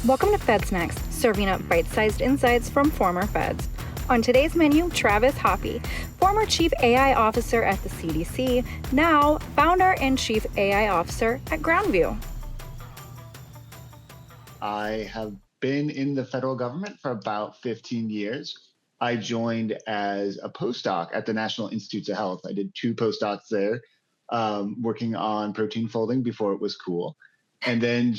Welcome to Fed Snacks, serving up bite-sized insights from former feds. On today's menu, Travis Hoppe, former Chief AI Officer at the CDC, now Founder and Chief AI Officer at GroundVue. I have been in the federal government for about 15 years. I joined as a postdoc at the National Institutes of Health. I did 2 postdocs there, working on protein folding before it was cool, and then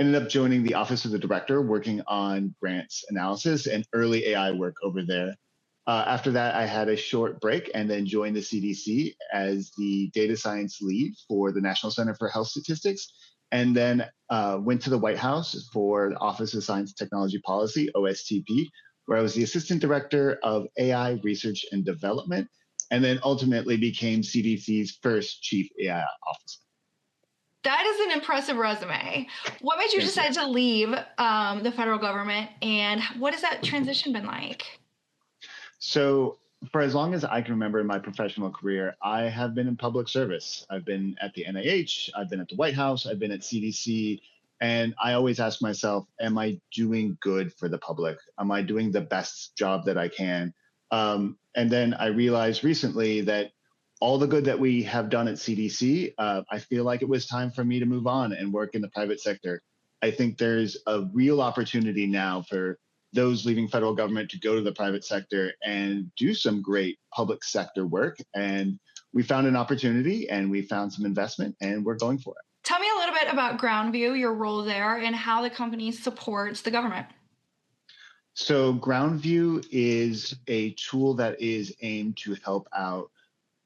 ended up joining the Office of the Director, working on grants analysis and early AI work over there. After that, I had a short break and then joined the CDC as the data science lead for the National Center for Health Statistics, and then went to the White House for the Office of Science and Technology Policy, OSTP, where I was the Assistant Director of AI Research and Development, and then ultimately became CDC's first Chief AI Officer. That is an impressive resume. What made you decide to leave the federal government, and what has that transition been like? So for as long as I can remember in my professional career, I have been in public service. I've been at the NIH, I've been at the White House, I've been at CDC, and I always ask myself, am I doing good for the public? Am I doing the best job that I can? And then I realized recently that all the good that we have done at CDC, I feel like it was time for me to move on and work in the private sector. I think there's a real opportunity now for those leaving federal government to go to the private sector and do some great public sector work. And we found an opportunity and we found some investment and we're going for it. Tell me a little bit about GroundVue, your role there, and how the company supports the government. So GroundVue is a tool that is aimed to help out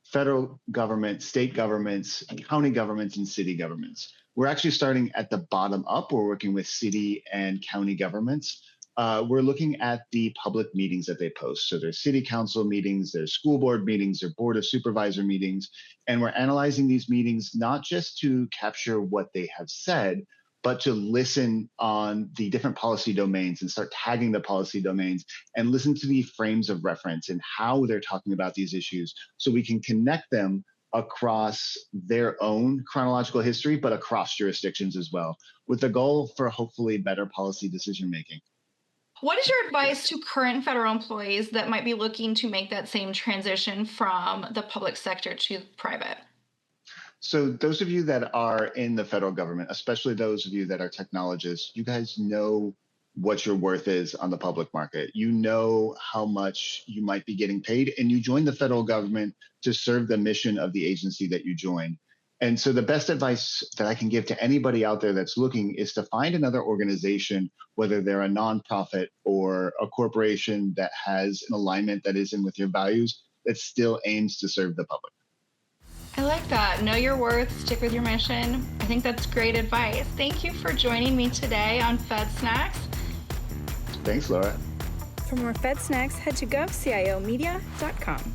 federal government, state governments, county governments, and city governments. We're actually starting at the bottom up. We're working with city and county governments. We're looking at the public meetings that they post. So there's city council meetings, there's school board meetings, there's board of supervisor meetings, and we're analyzing these meetings not just to capture what they have said, but to listen on the different policy domains and start tagging the policy domains and listen to the frames of reference and how they're talking about these issues so we can connect them across their own chronological history, but across jurisdictions as well, with the goal for hopefully better policy decision-making. What is your advice to current federal employees that might be looking to make that same transition from the public sector to private? So those of you that are in the federal government, especially those of you that are technologists, you guys know what your worth is on the public market. You know how much you might be getting paid, and you join the federal government to serve the mission of the agency that you join. And so the best advice that I can give to anybody out there that's looking is to find another organization, whether they're a nonprofit or a corporation that has an alignment that is in with your values, that still aims to serve the public. I like that. Know your worth, stick with your mission. I think that's great advice. Thank you for joining me today on Fed Snacks. Thanks, Laura. For more Fed Snacks, head to govciomedia.com.